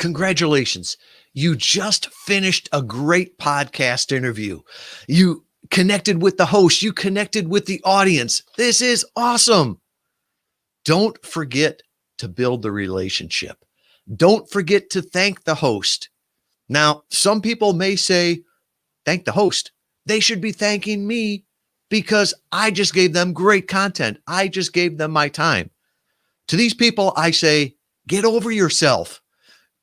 Congratulations. You just finished a great podcast interview. You connected with the host. You connected with the audience. This is awesome. Don't forget to build the relationship. Don't forget to thank the host. Now, some people may say, thank the host. They should be thanking me because I just gave them great content. I just gave them my time. To these people, I say, get over yourself.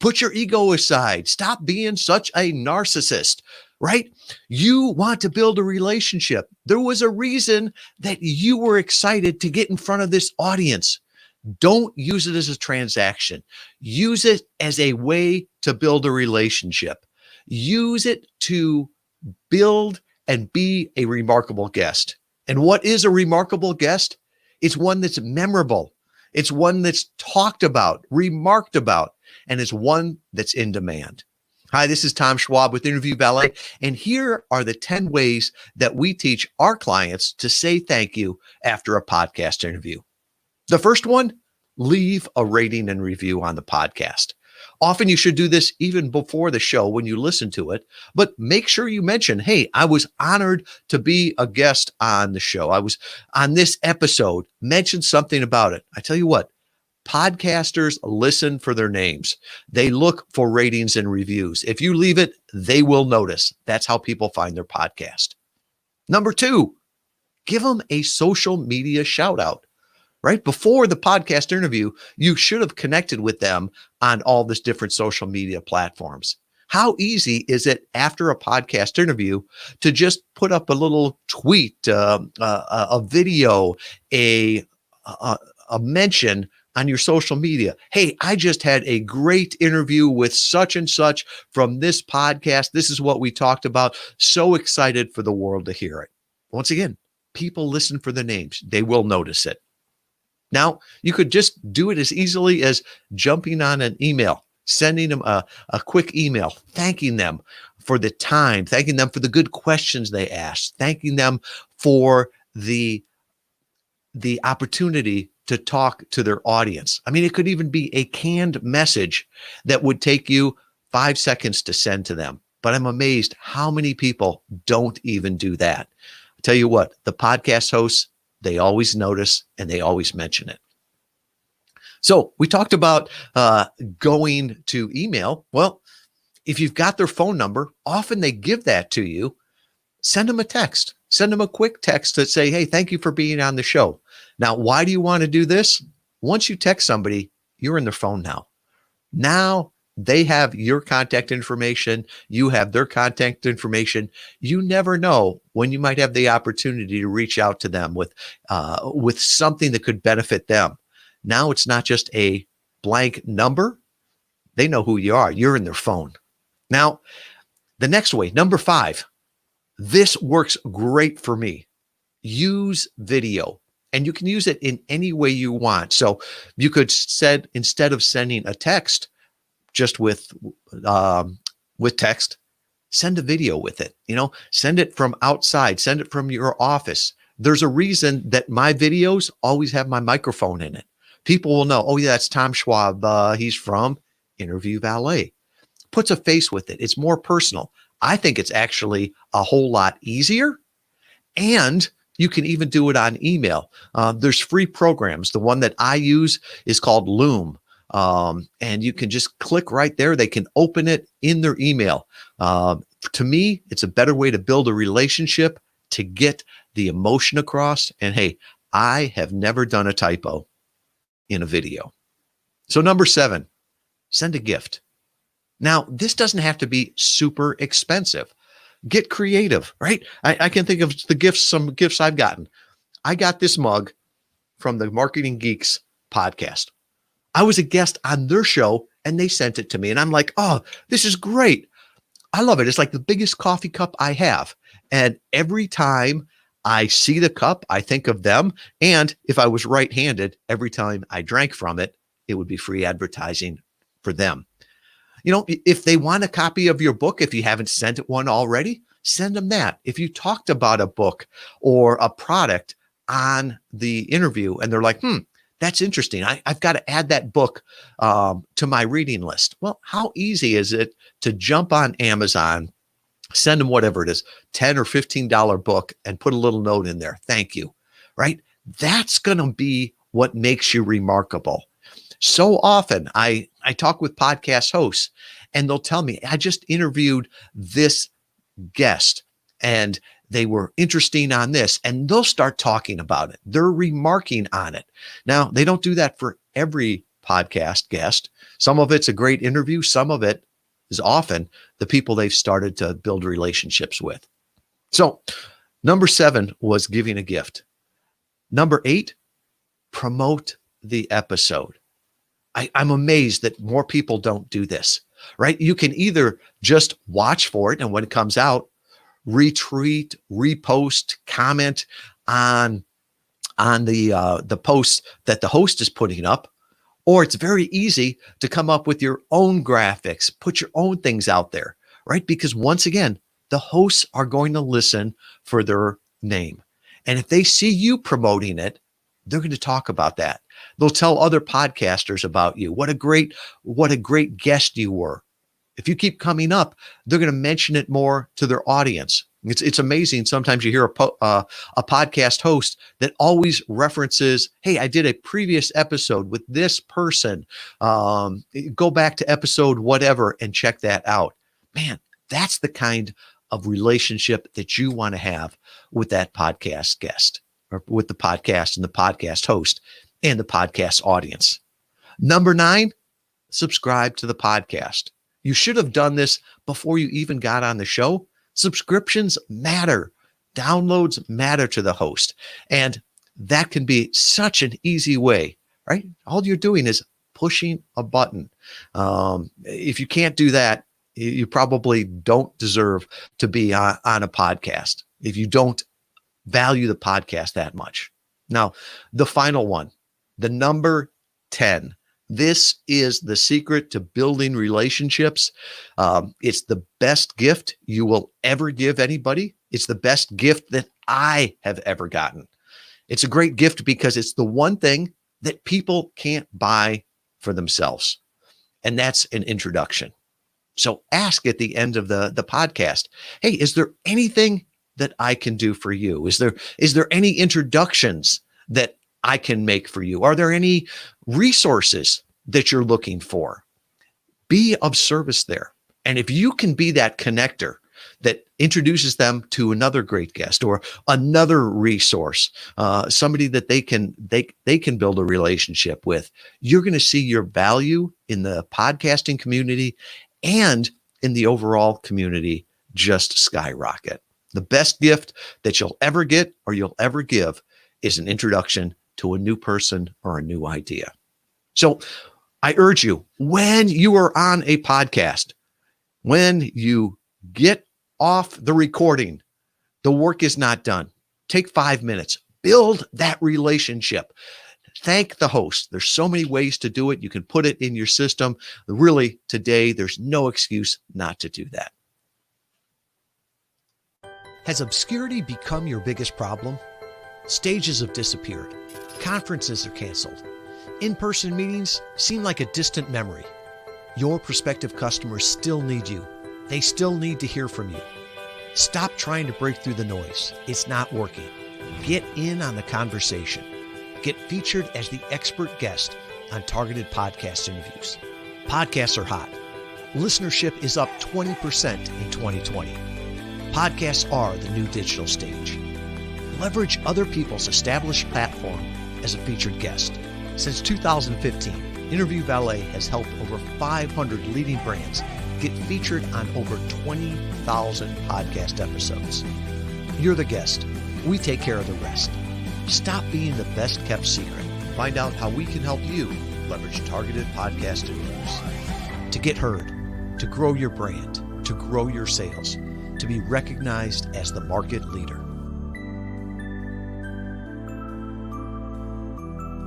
Put your ego aside. Stop being such a narcissist, right? You want to build a relationship. There was a reason that you were excited to get in front of this audience. Don't use it as a transaction. Use it as a way to build a relationship. Use it to build and be a remarkable guest. And what is a remarkable guest? It's one that's memorable. It's one that's talked about, remarked about, and it's one that's in demand. Hi, this is Tom Schwab with Interview Valet, and here are the 10 ways that we teach our clients to say thank you after a podcast interview. The first one, leave a rating and review on the podcast. Often you should do this even before the show when you listen to it, but make sure you mention, hey, I was honored to be a guest on the show. I was on this episode. Mention something about it. I tell you what, podcasters listen for their names. They look for ratings and reviews. If you leave it, they will notice. That's how people find their podcast. Number 2, give them a social media shout out. Right before the podcast interview, you should have connected with them on all this different social media platforms. How easy is it after a podcast interview to just put up a little tweet, a video, a mention on your social media? Hey, I just had a great interview with such and such from this podcast. This is what we talked about. So excited for the world to hear it. Once again, people listen for the names. They will notice it. Now, you could just do it as easily as jumping on an email, sending them a quick email, thanking them for the time, thanking them for the good questions they asked, thanking them for the opportunity to talk to their audience. I mean, it could even be a canned message that would take you 5 seconds to send to them. But I'm amazed how many people don't even do that. I tell you what, the podcast hosts, they always notice and they always mention it. So we talked about going to email. Well, if you've got their phone number, often they give that to you. Send them a text. Send them a quick text that say, hey, thank you for being on the show. Now, why do you want to do this? Once you text somebody, you're in their phone now. Now they have your contact information. You have their contact information. You never know when you might have the opportunity to reach out to them with something that could benefit them. Now it's not just a blank number. They know who you are. You're in their phone. Now, the next way, number 5, this works great for me. Use video. And you can use it in any way you want. So you could said, instead of sending a text, just with text, send a video with it. Send it from outside, send it from your office. There's a reason that my videos always have my microphone in it. People will know, oh yeah, that's Tom Schwab. He's from Interview Valet. Puts a face with it. It's more personal. I think it's actually a whole lot easier. And you can even do it on email. There's free programs. The one that I use is called Loom. And you can just click right there. They can open it in their email. To me, it's a better way to build a relationship, to get the emotion across. And hey, I have never done a typo in a video. So number 7, send a gift. Now, this doesn't have to be super expensive. Get creative, right? I can think of some gifts I've gotten. I got this mug from the Marketing Geeks podcast. I was a guest on their show and they sent it to me. And I'm like, oh, this is great. I love it. It's like the biggest coffee cup I have. And every time I see the cup, I think of them. And if I was right-handed, every time I drank from it, it would be free advertising for them. If they want a copy of your book, if you haven't sent it one already, send them that. If you talked about a book or a product on the interview and they're like, That's interesting. I've got to add that book to my reading list. Well, how easy is it to jump on Amazon, send them whatever it is, $10 or $15 book, and put a little note in there. Thank you, right? That's going to be what makes you remarkable. So often I talk with podcast hosts and they'll tell me, I just interviewed this guest and they were interesting on this, and they'll start talking about it. They're remarking on it. Now, they don't do that for every podcast guest. Some of it's a great interview. Some of it is often the people they've started to build relationships with. So number 7 was giving a gift. Number 8, promote the episode. I'm amazed that more people don't do this, right? You can either just watch for it, and when it comes out, retweet, repost, comment on the posts that the host is putting up, or it's very easy to come up with your own graphics, put your own things out there, right? Because once again, the hosts are going to listen for their name. And if they see you promoting it, they're going to talk about that. They'll tell other podcasters about you. What a great guest you were. If you keep coming up, they're going to mention it more to their audience. It's amazing. Sometimes you hear a podcast host that always references, hey, I did a previous episode with this person. Go back to episode whatever and check that out. Man, that's the kind of relationship that you want to have with that podcast guest, or with the podcast and the podcast host and the podcast audience. Number 9, subscribe to the podcast. You should have done this before you even got on the show. Subscriptions matter. Downloads matter to the host. And that can be such an easy way, right? All you're doing is pushing a button. If you can't do that, you probably don't deserve to be on a podcast if you don't value the podcast that much. Now, the final one, the number 10. This is the secret to building relationships. It's the best gift you will ever give anybody. It's the best gift that I have ever gotten. It's a great gift because it's the one thing that people can't buy for themselves. And that's an introduction. So ask at the end of the podcast, hey, is there anything that I can do for you? Is there any introductions that I can make for you? Are there any resources that you're looking for? Be of service there. And if you can be that connector that introduces them to another great guest or another resource, somebody that they can build a relationship with, you're going to see your value in the podcasting community and in the overall community just skyrocket. The best gift that you'll ever get or you'll ever give is an introduction to a new person or a new idea. So I urge you, when you are on a podcast, when you get off the recording, the work is not done. Take 5 minutes, build that relationship. Thank the host. There's so many ways to do it. You can put it in your system. Really, today, there's no excuse not to do that. Has obscurity become your biggest problem? Stages have disappeared. Conferences are canceled. In-person meetings seem like a distant memory. Your prospective customers still need you. They still need to hear from you. Stop trying to break through the noise. It's not working. Get in on the conversation. Get featured as the expert guest on targeted podcast interviews. Podcasts are hot. Listenership is up 20% in 2020. Podcasts are the new digital stage. Leverage other people's established platform as a featured guest. Since 2015, Interview Valet has helped over 500 leading brands get featured on over 20,000 podcast episodes. You're the guest. We take care of the rest. Stop being the best kept secret. Find out how we can help you leverage targeted podcast interviews to get heard, to grow your brand, to grow your sales, to be recognized as the market leader.